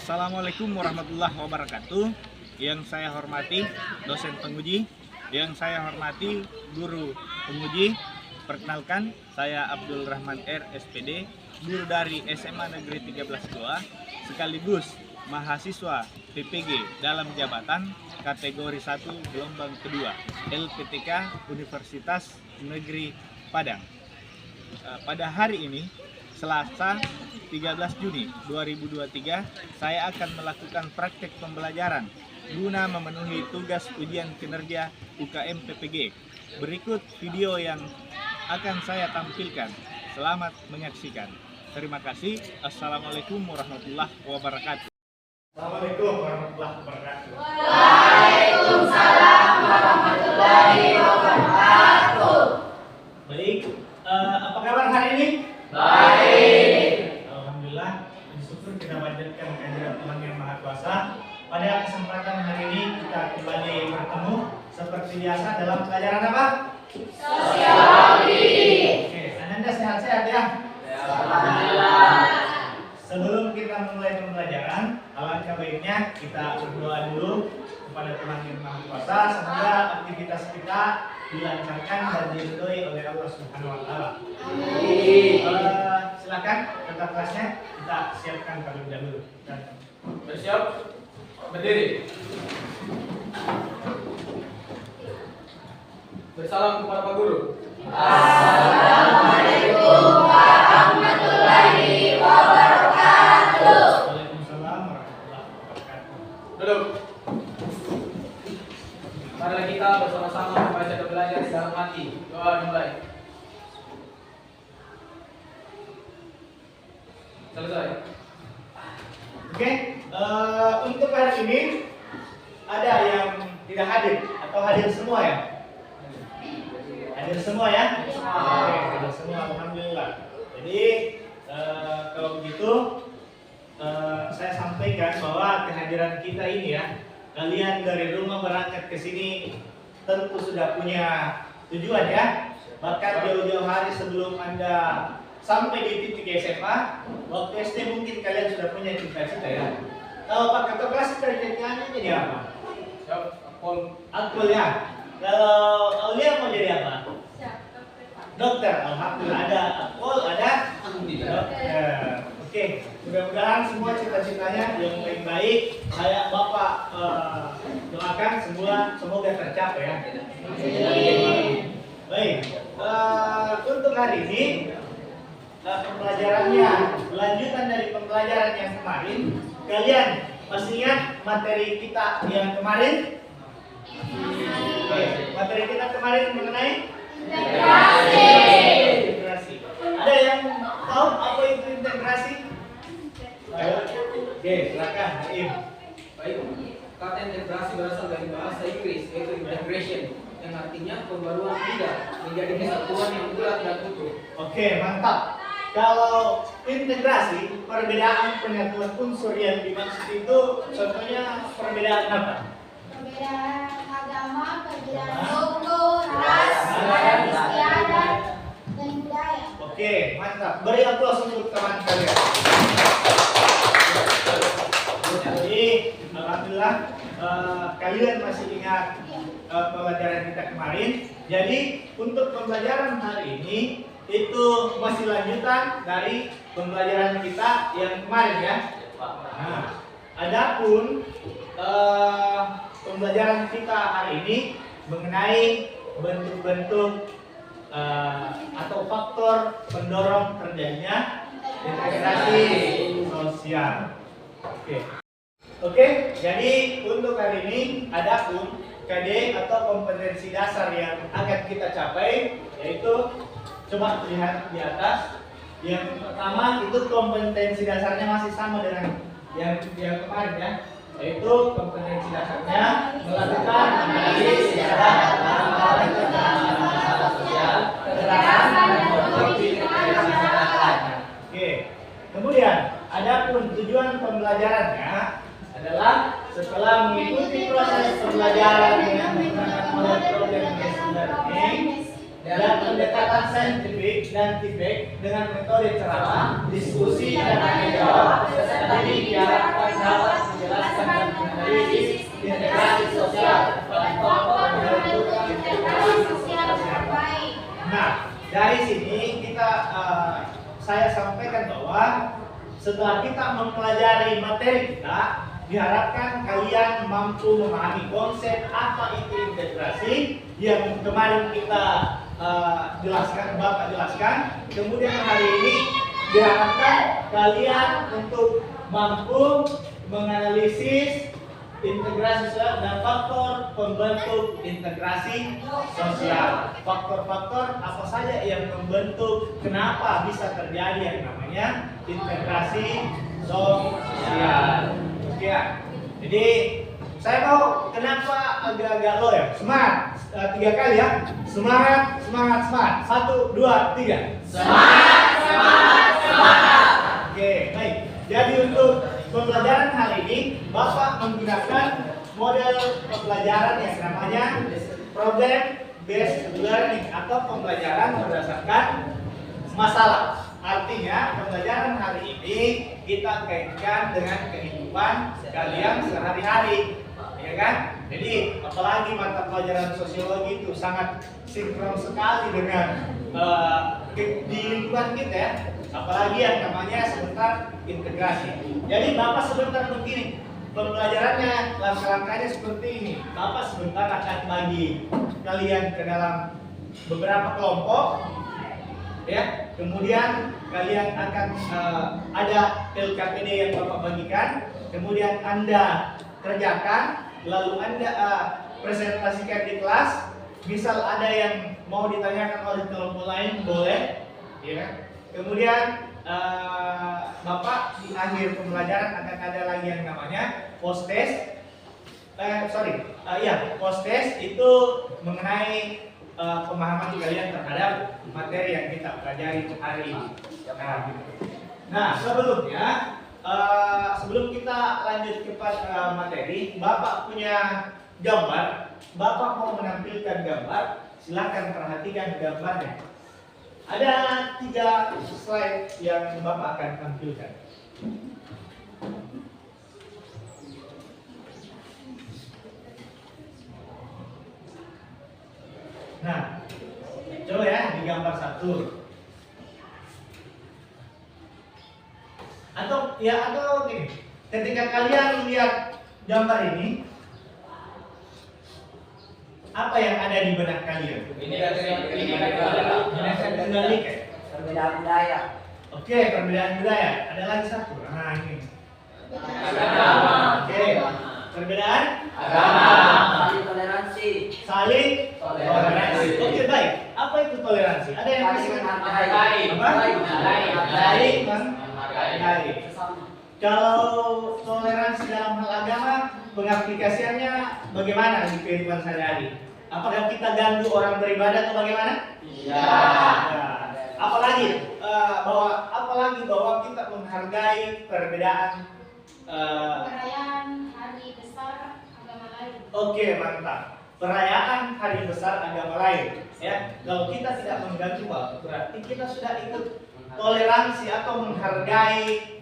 Assalamualaikum warahmatullahi wabarakatuh. Yang saya hormati dosen penguji, yang saya hormati guru penguji. Perkenalkan, saya Abdul Rahman R. SPD, guru dari SMA Negeri 13 sekaligus mahasiswa PPG dalam jabatan kategori 1 gelombang kedua LPTK Universitas Negeri Padang. Pada hari ini, Selasa 13 Juni 2023, saya akan melakukan praktek pembelajaran guna memenuhi tugas ujian kinerja UKM PPG. Berikut video yang akan saya tampilkan. Selamat menyaksikan. Terima kasih. Assalamualaikum warahmatullahi wabarakatuh. Assalamualaikum warahmatullahi wabarakatuh. Waalaikumsalam warahmatullahi wabarakatuh. Baik, apa kabar hari ini? Baik. Alhamdulillah, bersyukur kita panjatkan kehadirat Tuhan Yang Maha Kuasa. Pada kesempatan hari ini kita kembali bertemu seperti biasa dalam pelajaran apa? Sosiologi. Oke, Ananda sehat-sehat ya? Alhamdulillah. Sebelum kita mulai pembelajaran, alangkah baiknya kita berdoa dulu kepada Tuhan Yang Maha Kuasa. Semoga aktivitas kita dilancarkan dan diridhoi oleh Allah Subhanahu wa Ta'ala. Silakan tetap kelasnya kita siapkan terlebih dahulu. Bersiap, berdiri. Bersalam kepada Pak Guru. Assalamualaikum warahmatullahi wabarakatuh. Waalaikumsalam warahmatullahi wabarakatuh. Duduk. Marilah kita bersama-sama membaca dan belajar di dalam hati. Doa dimulai. Selesai. Oke, untuk hari ini ada yang tidak hadir atau hadir semua ya? Hadir semua ya? Oke, hadir semua, alhamdulillah. Jadi kalau begitu saya sampaikan bahwa kehadiran kita ini ya, kalian dari rumah berangkat ke sini tentu sudah punya tujuan ya. Bahkan jauh-jauh hari sebelum Anda sampai di titik SMA, waktu SD mungkin kalian sudah punya cita-cita ya. Kalau Pak Ketua kelas cita-citanya jadi apa? Siap, Akul ya. Kalau Aulia mau jadi apa? Dokter. Alhamdulillah, ada akul, ada dokter. Oke, mudah-mudahan semua cita-citanya yang baik-baik kayak Bapak doakan semoga tercapai ya. Baik, untuk hari ini pembelajarannya lanjutan dari pembelajaran yang kemarin. Kalian masih ingat materi kita yang kemarin? Oke, materi kita kemarin mengenai integrasi. Ada yang tahu apa itu integrasi? Oke, silakan. baik. Kata integrasi berasal dari bahasa Inggris, yaitu integration, yang artinya pembaruan benda menjadi kesatuan yang bulat dan utuh. Oke, mantap. Kalau integrasi, perbedaan penyatuan unsur yang dimaksud itu contohnya perbedaan apa? Perbedaan agama, perbedaan suku, ras, istiadat, dan budaya. Oke, mantap. Beri aplaus untuk teman kalian. Jadi, alhamdulillah kalian masih ingat pembelajaran kita kemarin. Jadi, untuk pembelajaran hari ini itu masih lanjutan dari pembelajaran kita yang kemarin ya. Nah, adapun pembelajaran kita hari ini mengenai bentuk-bentuk atau faktor pendorong terjadinya integrasi sosial. Oke, jadi untuk hari ini adapun KD atau kompetensi dasar yang akan kita capai yaitu coba lihat di atas. Yang pertama itu kompetensi dasarnya masih sama dengan yang kemarin ya, yaitu kompetensi dasarnya melakukan analisis secara masalah sosial, keterangan dan konflik masyarakat. Oke. Kemudian adapun tujuan pembelajarannya adalah setelah mengikuti proses pembelajaran dengan menggunakan model problem based learning, dan pendekatan saintifik dan feedback dengan metode ceramah, diskusi, dan tanya jawab. Peserta didik diharapkan dapat menjelaskan dan menganalisis integrasi sosial dan faktor pembentuk integrasi sosial terbaik. Nah, dari sini saya sampaikan bahwa setelah kita mempelajari materi kita, diharapkan kalian mampu memahami konsep apa itu integrasi yang kemarin kita Bapak jelaskan. Kemudian hari ini diharapkan kalian untuk mampu menganalisis integrasi sosial dan faktor pembentuk integrasi sosial. Faktor-faktor apa saja yang membentuk kenapa bisa terjadi yang namanya integrasi sosial. Oke ya. Jadi saya mau kenapa agak-agak low ya? Semangat. 3 kali ya. Semangat, semangat, semangat. 1, 2, 3. Semangat, semangat, semangat. Oke, baik. Jadi untuk pembelajaran hari ini, Bapak menggunakan model pembelajaran yang namanya problem based learning atau pembelajaran berdasarkan masalah. Artinya pembelajaran hari ini kita kaitkan dengan kehidupan kalian sehari-hari, ya kan? Jadi apalagi mata pelajaran sosiologi itu sangat sinkron sekali dengan di lingkungan kita ya. Apalagi yang namanya sebentar integrasi. Jadi Bapak sebentar begini, pembelajarannya langkah-langkahnya seperti ini. Bapak sebentar akan bagi kalian ke dalam beberapa kelompok, ya. Kemudian kalian akan ada LKPD yang Bapak bagikan. Kemudian Anda kerjakan, lalu Anda presentasikan di kelas. Misal ada yang mau ditanyakan oleh kelompok lain, boleh, ya. Kemudian Bapak di akhir pembelajaran akan ada lagi yang namanya post test. Post test itu mengenai pemahaman kalian terhadap materi yang kita pelajari hari ini. Nah, sebelum kita lanjut kepada materi, Bapak punya gambar. Bapak mau menampilkan gambar. Silakan perhatikan gambarnya. Ada 3 slide yang Bapak akan tampilkan. Nah, coba ya di gambar 1. Atau gini, ketika kalian lihat gambar ini, apa yang ada di benak kalian? Perbedaan budaya. Oke, perbedaan budaya. Ada lagi 1. Nah, ini. Agama. Oke. Perbedaan Agama. Saling toleransi. Saling toleransi. Oke, baik. Apa itu toleransi? Ada yang Saling bisa menghargai. Saling menghargai. Kalau toleransi dalam hal agama, pengaplikasiannya bagaimana di kehidupan sehari-hari? Apakah kita ganggu orang beribadah atau bagaimana? Iya. Apalagi bahwa kita menghargai perbedaan Perayaan hari besar agama lain. Oke, mantap. Perayaan hari besar agama lain, ya. Kalau kita tidak mengganggu, berarti kita sudah ikut toleransi atau menghargai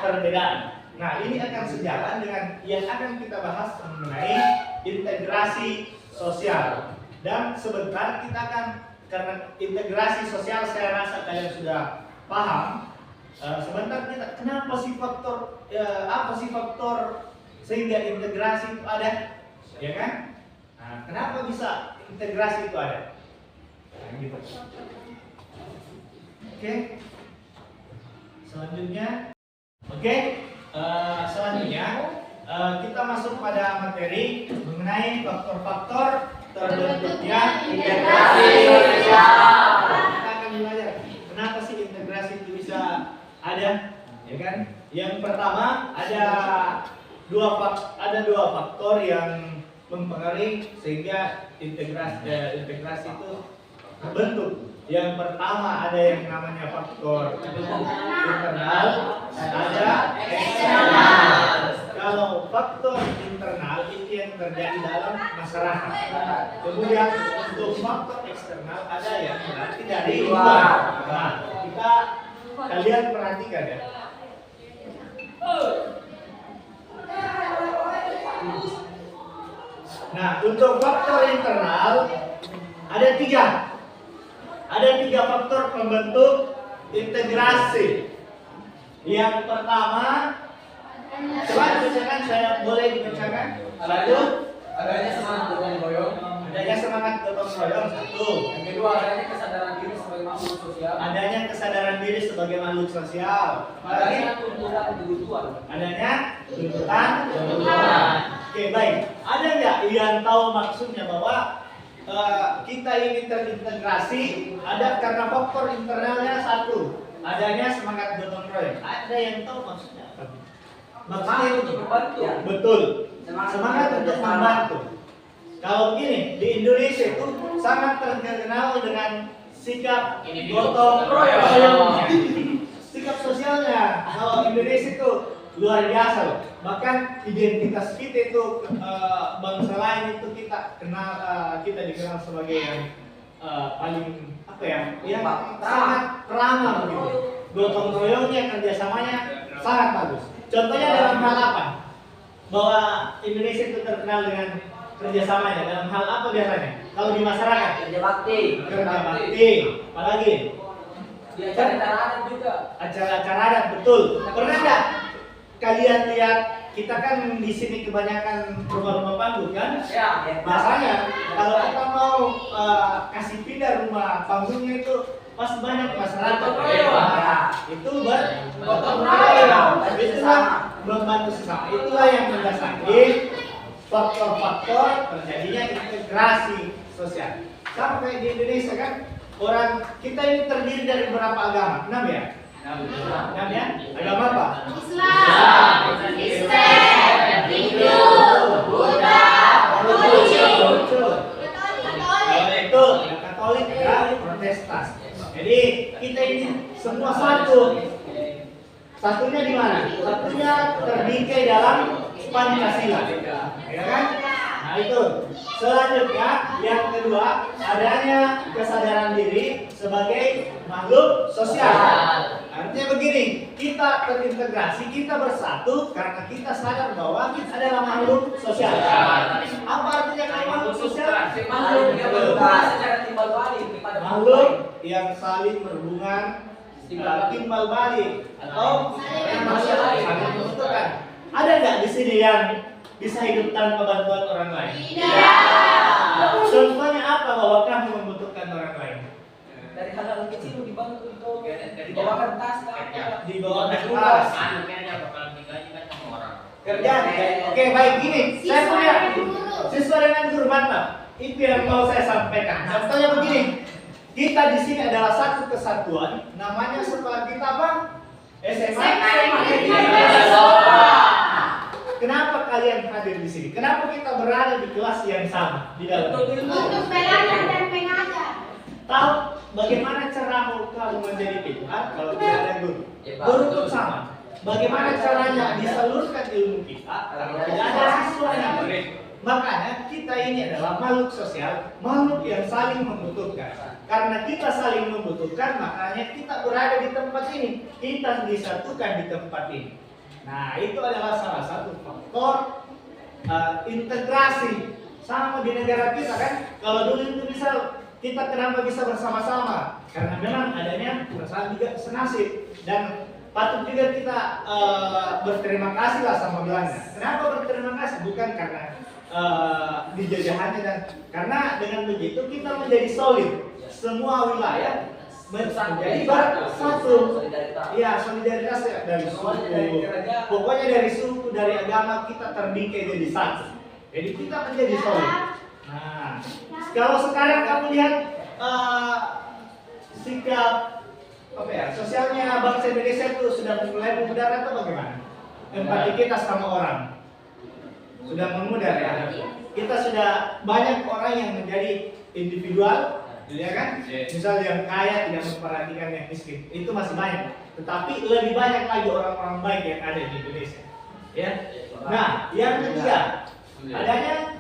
perbedaan. Nah, ini akan sejalan dengan yang akan kita bahas mengenai integrasi sosial. Dan sebentar kita akan, karena integrasi sosial saya rasa kalian sudah paham. Sebentar kita, kenapa sih faktor, apa sih faktor sehingga integrasi itu ada, ya kan? Nah, kenapa bisa integrasi itu ada? Nah, gitu. Oke. Selanjutnya. Selanjutnya kita masuk pada materi mengenai faktor-faktor terbentuknya integrasi sosial. Kita akan belajar kenapa sih integrasi itu bisa ada, ya kan? Yang pertama ada dua faktor yang mempengaruhi sehingga integrasi itu terbentuk. Yang pertama ada yang namanya faktor internal, ada eksternal. kalau faktor internal itu yang terjadi dalam masyarakat. Kemudian untuk faktor eksternal ada yang berarti dari luar. Nah, kalian perhatikan ya. Nah, untuk faktor internal ada tiga. Ada tiga faktor pembentuk integrasi. Yang pertama, coba dibacakan, saya boleh dibacakan. Satu, Adanya semangat gotong royong. adanya semangat gotong royong. Satu, Yang kedua, adanya kesadaran diri sebagai makhluk sosial. adanya kesadaran diri sebagai makhluk sosial. Apalagi Adanya tuntutan kebutuhan. adanya tuntutan kebutuhan. Oke, baik. Ada nggak yang tahu maksudnya bahwa kita ini terintegrasi ada karena faktor internalnya satu, adanya semangat gotong royong. Ada yang tahu maksudnya apa? Maksudnya Untuk membantu. betul. Semangat untuk membantu. Kalau begini, di Indonesia itu sangat terkenal dengan sikap gotong royong. Sikap sosialnya kalau Indonesia itu luar biasa loh. Bahkan identitas kita itu bangsa lain itu kita kenal, kita dikenal sebagai yang paling apa ya? Yang sangat ramah begitu. Gotong royongnya, kerjasamanya sangat bagus. Contohnya dalam hal apa? Bahwa Indonesia itu terkenal dengan kerjasamanya dalam hal apa biasanya? Kalau di masyarakat, Kerja bakti. kerja bakti, apalagi Di acara adat juga. acara-acara adat, betul. Pernah nggak kalian lihat? Kita kan di sini kebanyakan rumah-rumah panggung kan? Ya. Masanya kalau kita mau kasih pindah rumah panggungnya itu pas banyak masyarakat. Gotong royong. Nah, itu gotong royong. royong. Itulah membantu sesama. Itulah yang mendasari faktor-faktor terjadinya integrasi sosial. Sampai di Indonesia kan orang kita ini terdiri dari berapa agama? 6 ya? 6 ya? Agama apa? Islam, Kristen, Hindu, Buddha, Konghucu. Itu Katolik dan Protestan. Jadi kita ini semua satu. Satunya di mana? Satunya terbingkai dalam Pancasila. Ya kan? Nah itu. Selanjutnya yang kedua, adanya kesadaran diri sebagai makhluk sosial. Artinya begini, kita terintegrasi, kita bersatu karena kita sadar bahwa kita adalah makhluk sosial. Apa artinya kalau makhluk sosial? Makhluk yang berhubungan secara timbal balik kepada Makhluk yang saling berhubungan, timbal balik atau yang masyarakat saling membutuhkan. Ada nggak di sini yang bisa hidup tanpa bantuan orang lain? Contohnya apa bahwa kamu membutuhkan orang lain? dari hal-hal kecil dibantu untuk dibawakan tas Di bawah tas. Kerjaan. Oke, baik gini. Saya punya siswa dengan guru, mantap. Itu yang mau saya sampaikan. Contohnya begini. Kita di sini adalah satu kesatuan. Namanya sekolah kita apa? SMA. Kenapa kalian hadir di sini? Kenapa kita berada di kelas yang sama di dalam? Untuk belajar dan mengajar. Tahu bagaimana cara kamu menjadi pintar kalau tidak ada guru? Guru pun sama. Bagaimana caranya disalurkan ilmu kita kalau tidak ada siswanya? Makanya kita ini adalah makhluk sosial, makhluk yang saling membutuhkan. Karena kita saling membutuhkan, makanya kita berada di tempat ini. Kita disatukan di tempat ini. Nah, itu adalah salah satu faktor integrasi. Sama di negara kita kan, kalau dulu itu misal kita kenapa bisa bersama-sama? Karena memang adanya perasaan juga senasib dan patut juga kita berterima kasih lah sama Belanda. Kenapa berterima kasih? Bukan karena dijajahannya dan karena dengan begitu kita menjadi solid. Semua wilayah menjadi satu. Ya, solidaritas dari suku. Pokoknya dari suku, dari agama kita terbingkai jadi satu. Jadi kita menjadi solid. Nah, kalau sekarang kamu lihat sikap apa ya, sosialnya bangsa Indonesia itu sudah mulai memudar atau bagaimana? Empati kita sama orang sudah memudar ya. Kita sudah banyak orang yang menjadi individual, ya kan? Misal yang kaya tidak memperhatikan yang miskin, itu masih banyak. Tetapi lebih banyak lagi orang-orang baik yang ada di Indonesia. Ya. Nah, yang ketiga, adanya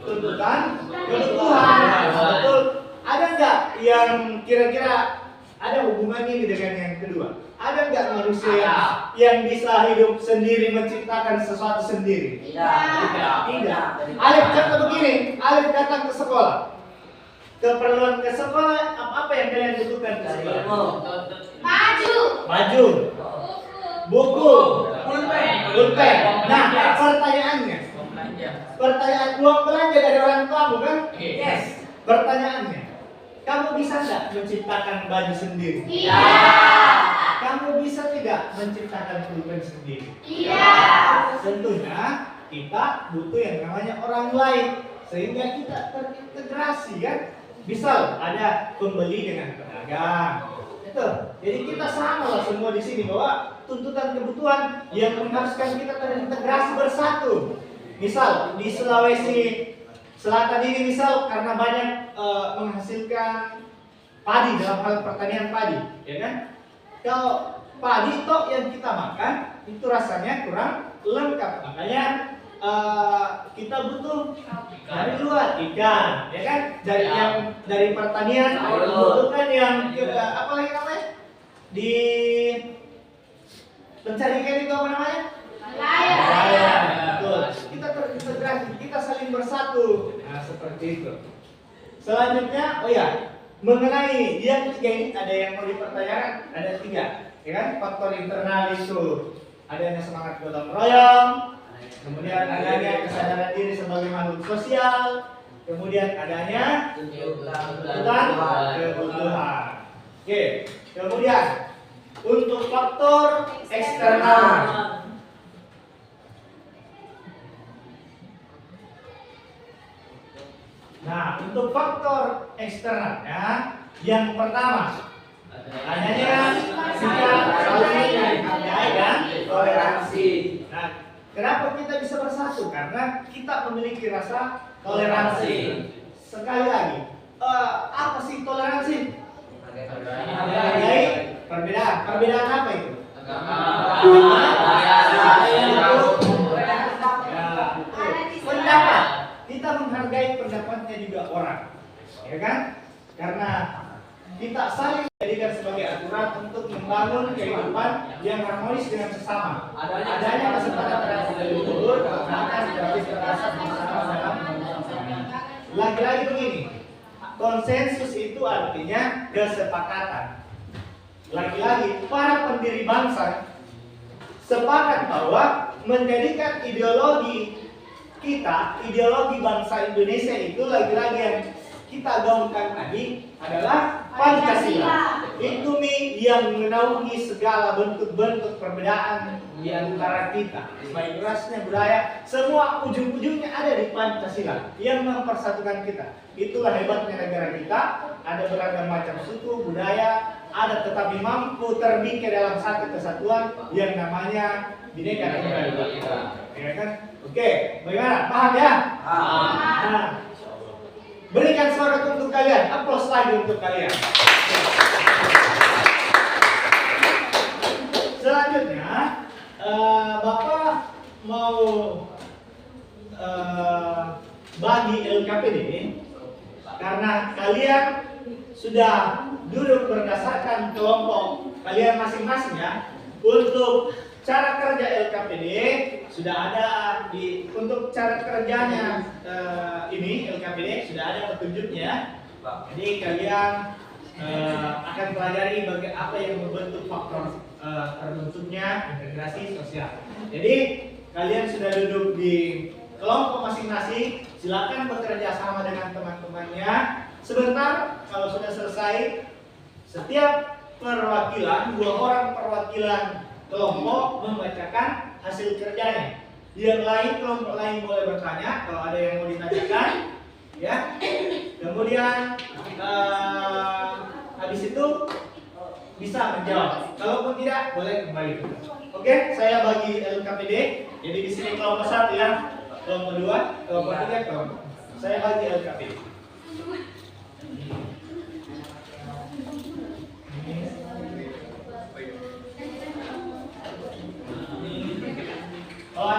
tuntutan kebutuhan. Betul. Ada nggak yang kira-kira ada hubungannya ini dengan yang kedua? Ada nggak manusia yang bisa hidup sendiri menciptakan sesuatu sendiri? Tidak. Alif kata begini, Alif datang ke sekolah. Keperluan ke sekolah apa yang kalian butuhkan ke sekolah? Baju, buku, pulpen. Nah, pertanyaannya, pertanyaan uang belanja dari orang tua bukan? Yes. Pertanyaannya, kamu bisa nggak menciptakan baju sendiri? Iya. Kamu bisa tidak menciptakan pulpen sendiri? Iya. Tentunya kita butuh yang namanya orang lain sehingga kita terintegrasi kan. Misal ada pembeli dengan pedagang. Itu. Jadi kita sama lah semua di sini bahwa tuntutan kebutuhan yang mengharuskan kita terintegrasi bersatu. Misal di Sulawesi Selatan ini misal karena banyak menghasilkan padi dalam hal pertanian padi, ya kan? Kalau padi itu yang kita makan itu rasanya kurang lengkap, makanya kita butuh dari luar ikan, ya kan? Dari pertanian membutuhkan yang apa lagi namanya? Di pencari ikan itu apa namanya? Nelayan. Betul. Kita terintegrasi, kita saling bersatu. Nah, seperti itu. Selanjutnya, oh ya, mengenai yang ketiga ini ada yang mau dipertanyakan, ada 3, ya kan? Faktor internal itu adanya semangat gotong royong, kemudian adanya kesadaran diri sebagai makhluk sosial, kemudian adanya tuntutan kebutuhan. Oke, kemudian untuk faktor eksternal. Nah, untuk faktor eksternalnya, yang pertama adanya sikap saling menghargai dan toleransi. Nah, kenapa kita bisa bersatu? Karena kita memiliki rasa toleransi. Sekali lagi, apa sih toleransi? Menghargai perbedaan. Perbedaan apa itu? Pendapat. Kita menghargai pendapatnya juga orang, ya kan? Karena kita saling jadikan sebagai aturan untuk membangun kehidupan yang harmonis dengan sesama. Adanya kesempatan terhadap leluhur, kemenangan, gratis terasa bersama dalam lagi-lagi begini. Konsensus itu artinya kesepakatan. Lagi-lagi para pendiri bangsa sepakat bahwa menjadikan ideologi kita, ideologi bangsa Indonesia itu lagi-lagi yang kita gaungkan tadi adalah Pancasila. Itu nih yang menaungi segala bentuk-bentuk perbedaan di antara kita. Baik rasnya, budaya, semua ujung-ujungnya ada di Pancasila yang mempersatukan kita. Itulah hebatnya negara kita. Ada beragam macam suku, budaya, ada tetapi mampu terbingkai dalam satu kesatuan yang namanya Bhinneka Tunggal Ika. Ya kan? Oke, bagaimana? Paham ya? Nah, berikan suara untuk kalian, aplaus lagi untuk kalian. Selanjutnya, Bapak mau bagi LKPD karena kalian sudah duduk berdasarkan kelompok kalian masing-masing ya. Untuk cara kerja LKPD sudah ada untuk cara kerjanya ini LKPD sudah ada petunjuknya. Jadi kalian akan pelajari apa yang membentuk faktor terbentuknya integrasi sosial. Jadi kalian sudah duduk di kelompok masing-masing, silakan bekerja sama dengan teman-temannya. Sebentar, kalau sudah selesai, setiap perwakilan, 2 orang perwakilan kelompok membacakan hasil kerjanya. Yang lain, kelompok lain boleh bertanya kalau ada yang mau ditanyakan, ya. Kemudian habis itu bisa menjawab. Kalaupun tidak, boleh kembali. Oke, saya bagi LKPD. Jadi di sini kelompok 1 ya, kelompok 2, kelompok 3, kelompok. Saya bagi LKPD. Oh,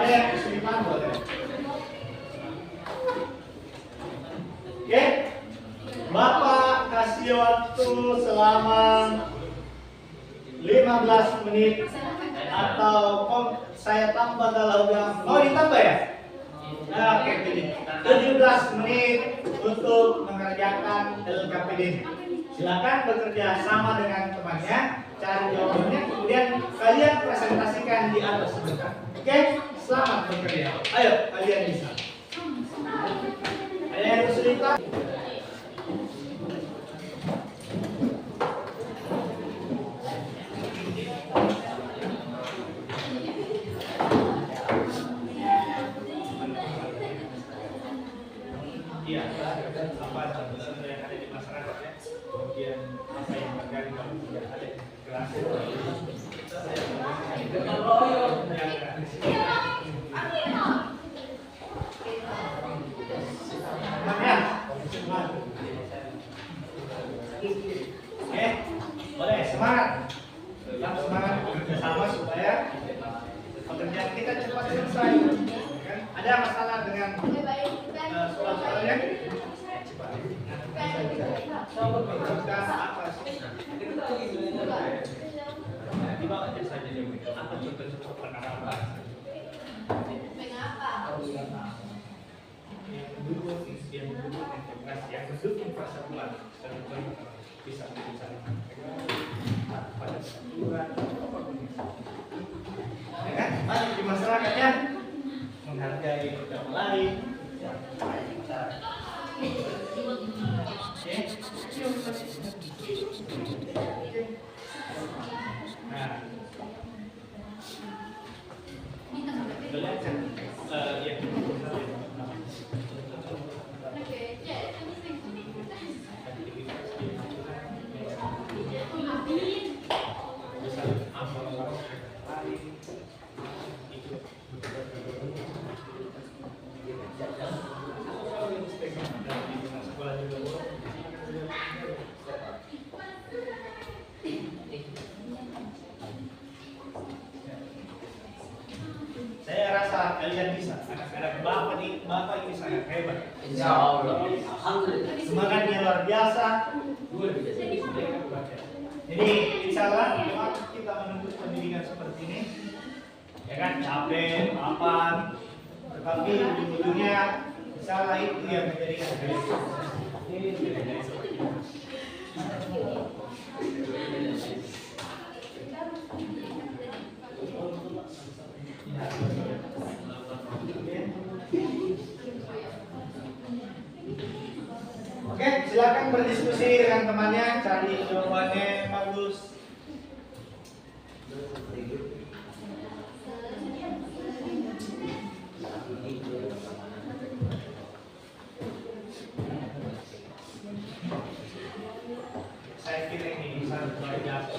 15 menit atau saya tambah kalau mau ditambah ya? Nah, oke, jadi 17 menit untuk mengerjakan LKPD. Silakan bekerja sama dengan temannya, cari jawabannya, kemudian kalian presentasikan di atas sebentar. Oke, selamat bekerja. Ayo, kalian bisa. Ada yang kesulitan? Iya, apa isu yang ada di masyarakat ya, kemudian apa yang terjadi kalau tidak ada kelas Oke, boleh semangat, tetap semangat bersama supaya pekerjaan kita cepat selesai. Kan? Ada masalah dengan soal-soalnya? Dibawa aja saja apa contoh-contoh penerapan yang mendukung integrasi, yang mendukung persatuan dan bisa membicarakan pada kesatuan. Ya kan? Banyak di masyarakat ya menghargai agama lain. Nah, saya rasa kalian bisa. Anak-anak bapak ini sangat hebat. Insya Allah. Alhamdulillah. Semangatnya luar biasa. Jadi insya Allah waktu kita menempuh pendidikan seperti ini, ya kan capek, mapan, tetapi ujung-ujungnya insya Allah itu yang menjadikan kalian. Oke, silakan berdiskusi dengan temannya, cari jawabannya yang bagus. Saya kira ini bisa luar biasa.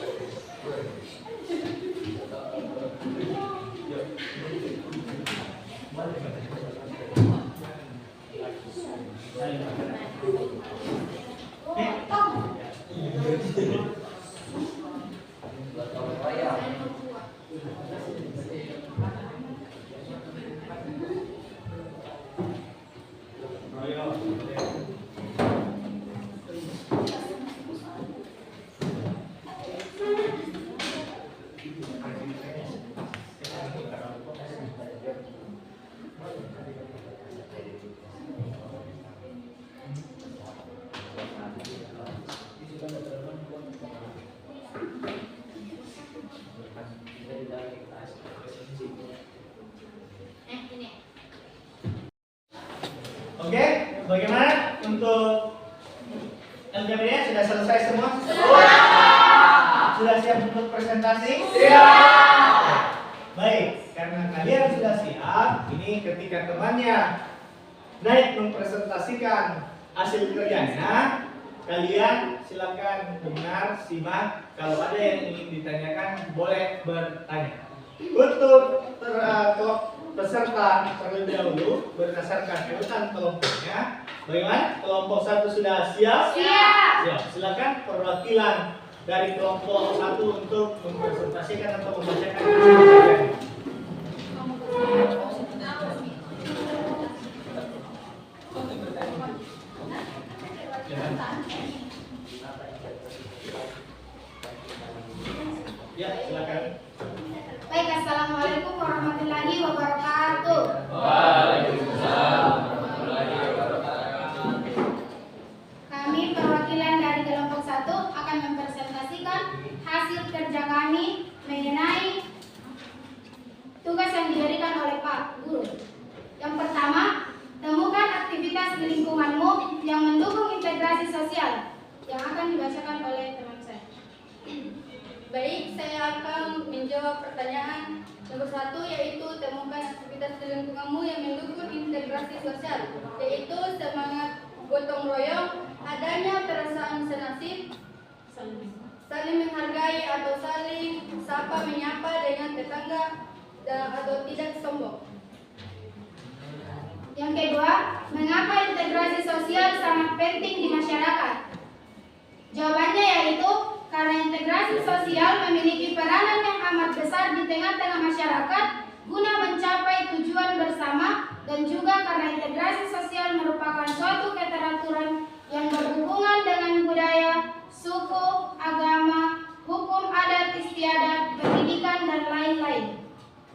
Oke, bagaimana untuk LKPD sudah selesai semua? Sudah siap untuk presentasi? Siap. Baik, karena kalian sudah siap, ini ketika temannya naik mempresentasikan hasil kerjanya, kalian silakan dengar, simak. Kalau ada yang ingin ditanyakan, boleh bertanya. Untuk peserta terlebih dahulu berdasarkan urutan kelompoknya. Bagaimana? Kelompok 1 sudah siap? Siap. Siap. Silakan perwakilan dari kelompok 1 untuk mempresentasikan atau membacakan hasil kerjanya. Ya, silakan. Baik, assalamualaikum warahmatullahi wabarakatuh. Kami perwakilan dari kelompok 1 akan mempresentasikan hasil kerja kami mengenai tugas yang diberikan oleh Pak Guru. Yang pertama, temukan aktivitas di lingkunganmu yang mendukung integrasi sosial yang akan dibacakan oleh teman saya. Baik, saya akan menjawab pertanyaan nomor 1, yaitu temukan aktivitas di lingkunganmu yang mendukung integrasi sosial, yaitu semangat gotong royong, adanya perasaan senasib, saling menghargai atau saling sapa menyapa dengan tetangga, atau tidak sombong. Yang kedua, mengapa integrasi sosial sangat penting di masyarakat? Jawabannya yaitu karena integrasi sosial memiliki peranan yang amat besar di tengah-tengah masyarakat guna mencapai tujuan bersama, dan juga karena integrasi sosial merupakan suatu keteraturan yang berhubungan dengan budaya, suku, agama, hukum adat istiadat, pendidikan, dan lain-lain.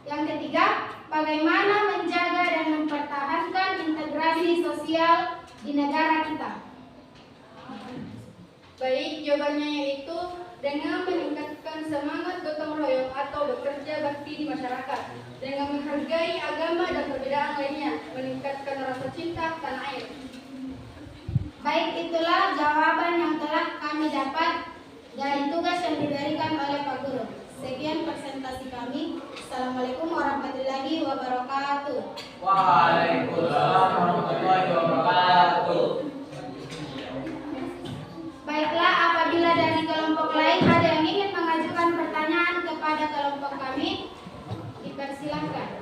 Yang ketiga, bagaimana menjaga dan mempertahankan integrasi sosial di negara kita? Baik, jawabannya yaitu dengan meningkatkan semangat gotong royong atau bekerja bakti di masyarakat, dengan menghargai agama dan perbedaan lainnya, meningkatkan rasa cinta tanah air. Baik, itulah jawaban yang telah kami dapat dari tugas yang diberikan oleh Pak Guru. Sekian presentasi kami. Assalamualaikum warahmatullahi wabarakatuh. Waalaikumsalam warahmatullahi wabarakatuh. Baiklah, apabila dari kelompok lain ada yang ingin mengajukan pertanyaan kepada kelompok kami, dipersilahkan.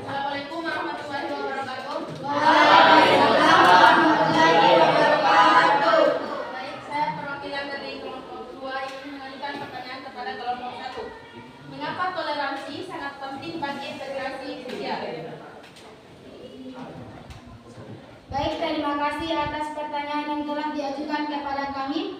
Assalamualaikum warahmatullahi wabarakatuh. Waalaikumsalam warahmatullahi wabarakatuh. Baik, saya perwakilan dari kelompok 2 ingin mengajukan pertanyaan kepada kelompok 1. Mengapa toleransi sangat penting bagi integrasi sosial? Baik, terima kasih atas pertanyaan yang telah diajukan kepada kami.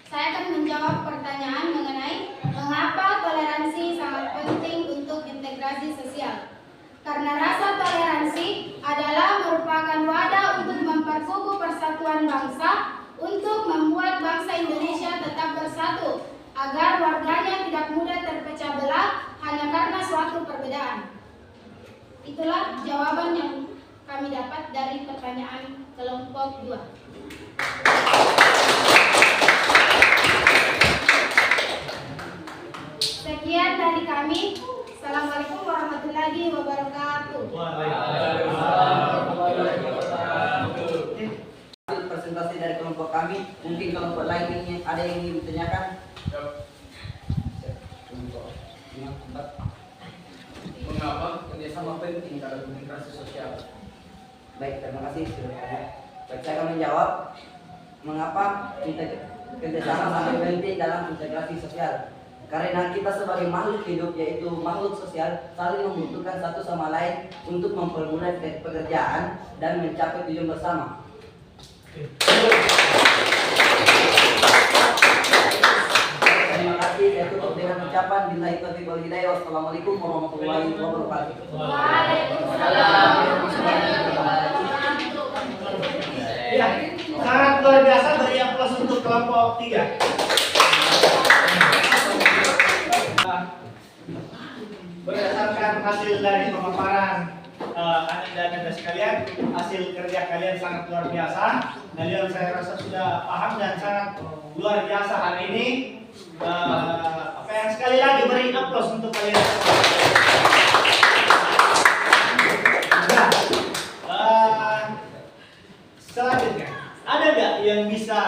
Saya akan menjawab pertanyaan mengenai mengapa toleransi sangat penting untuk integrasi sosial. Karena rasa toleransi adalah merupakan wadah untuk memperkukuh persatuan bangsa, untuk membuat bangsa Indonesia tetap bersatu, agar warganya tidak mudah terpecah belah hanya karena suatu perbedaan. Itulah jawaban yang kami dapat dari pertanyaan kelompok 2. Sekian dari kami. Assalamualaikum warahmatullahi wabarakatuh. Hasil presentasi dari kelompok kami, mungkin kelompok lain ini ada yang ingin ditanyakan? Mengapa kerjasama penting dalam integrasi sosial? Baik, terima kasih sudah tanya. Baik, saya akan menjawab mengapa kerjasama sangat penting dalam integrasi sosial. Karena kita sebagai makhluk hidup, yaitu makhluk sosial, saling membutuhkan satu sama lain untuk mempermudah pekerjaan dan mencapai tujuan bersama. Terima kasih. Saya tutup dengan ucapan billahi taufiq wal hidayah. Wassalamualaikum warahmatullahi wabarakatuh. Waalaikumsalam. Ya, sangat luar biasa. Beri aplaus untuk kelompok 3. Berdasarkan hasil dari pemaparan anak dan anda sekalian, hasil kerja kalian sangat luar biasa. Kalian saya rasa sudah paham dan sangat luar biasa hari ini. Sekali lagi beri aplaus untuk kalian. Nah, selanjutnya, ada nggak yang bisa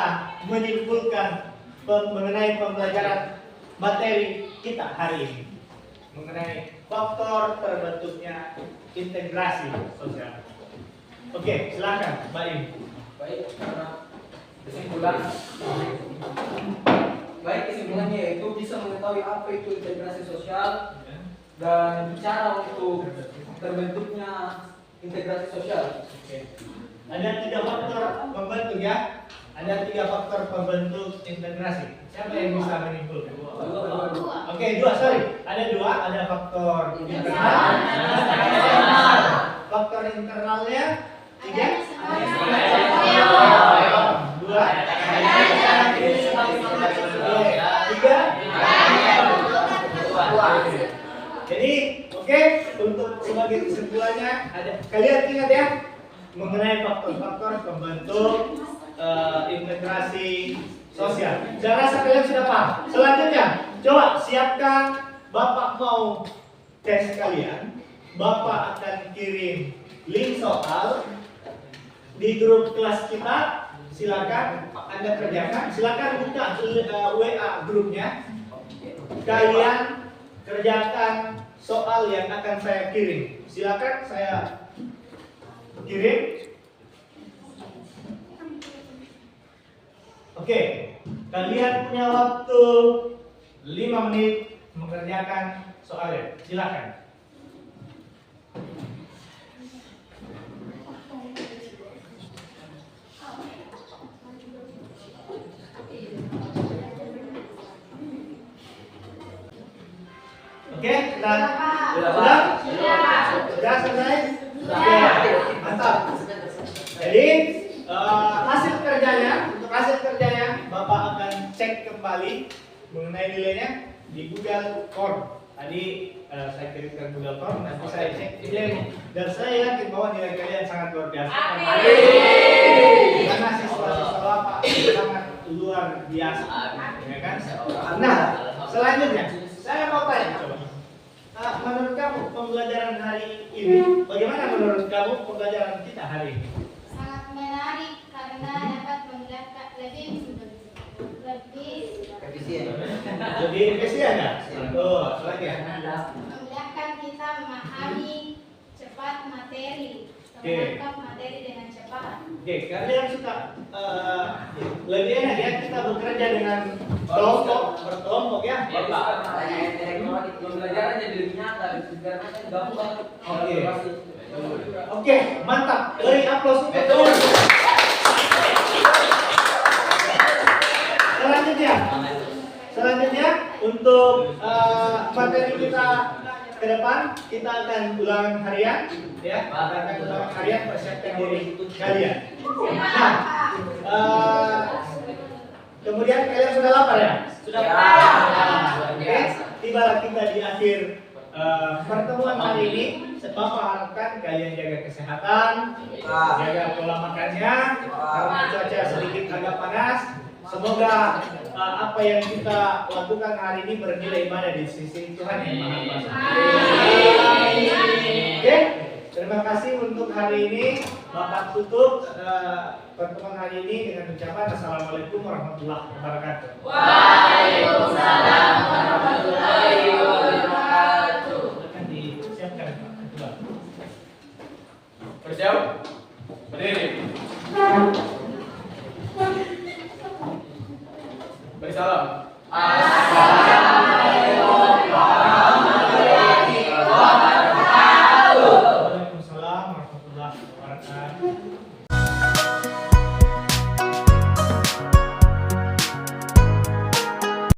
menyimpulkan mengenai pembelajaran materi kita hari ini? Mengenai faktor terbentuknya integrasi sosial. Oke, silakan, Mbak Im. Baik, karena kesimpulannya yaitu bisa mengetahui apa itu integrasi sosial dan cara untuk terbentuknya integrasi sosial. Oke. Ada 3 faktor membentuk ya. Ada 3 faktor pembentuk integrasi. Siapa yang bisa menyimpulkan? Oke, 2, sorry. Ada 2, ada faktor internal. Faktor internalnya 3. 2. 3. Jadi, oke, untuk sebagai kesimpulannya ada kalian ingat ya mengenai faktor-faktor pembentuk integrasi sosial. Saya rasa kalian sudah paham. Selanjutnya, coba siapkan, Bapak mau tes kalian. Bapak akan kirim link soal di grup kelas kita. Silakan Anda kerjakan. Silakan buka WA grupnya. Kalian kerjakan soal yang akan saya kirim. Silakan saya kirim. Oke, kalian punya waktu 5 menit mengerjakan soalnya. Silakan. Oke, sudah selesai? Oke, mantap. Jadi hasil kerjanya Bapak akan cek kembali mengenai nilainya di Google Form. Tadi saya kirimkan Google Form, nanti saya cek nilainya. Dan saya yakin bahwa nilai kalian sangat luar biasa. Karena siswa-siswa Bapak sangat luar biasa, ya kan? Nah, selanjutnya saya mau tanya, coba. Menurut kamu pembelajaran hari ini, bagaimana menurut kamu pembelajaran kita hari ini? Sangat menarik karena dapat memperlihatkan Lebih efisien ya? Tuh, lagi ya. memperlihatkan kita memahami cepat materi, Oke. menangkap materi dengan cepat. Oke, kalian suka lebih enak ya kita bekerja dengan berkelompok ya? Pembelajaran jadi lebih nyata, biar mereka gampang. Oke, mantap. Beri aplaus untuk kalian. Selanjutnya untuk materi kita ke depan kita akan ulangan harian ya. Kita akan ulangan harian, persiapkan diri kalian. Nah, kemudian kalian sudah lapar ya? Sudah. Oke, tibalah kita di akhir pertemuan hari ini. Bapak harapkan kalian jaga kesehatan, jaga pola makannya, karena cuaca sedikit agak panas. Semoga apa yang kita lakukan hari ini bernilai ibadah di sisi Tuhan yang Maha Kuasa. Oke, terima kasih untuk hari ini. Bapak tutup pertemuan hari ini dengan ucapan Assalamualaikum warahmatullahi wabarakatuh. Waalaikumsalam warahmatullahi wabarakatuh. Akan disiapkan Pak. Bersiap. Berdiri. Beri salam. Waalaikumsalam warahmatullahi wabarakatuh.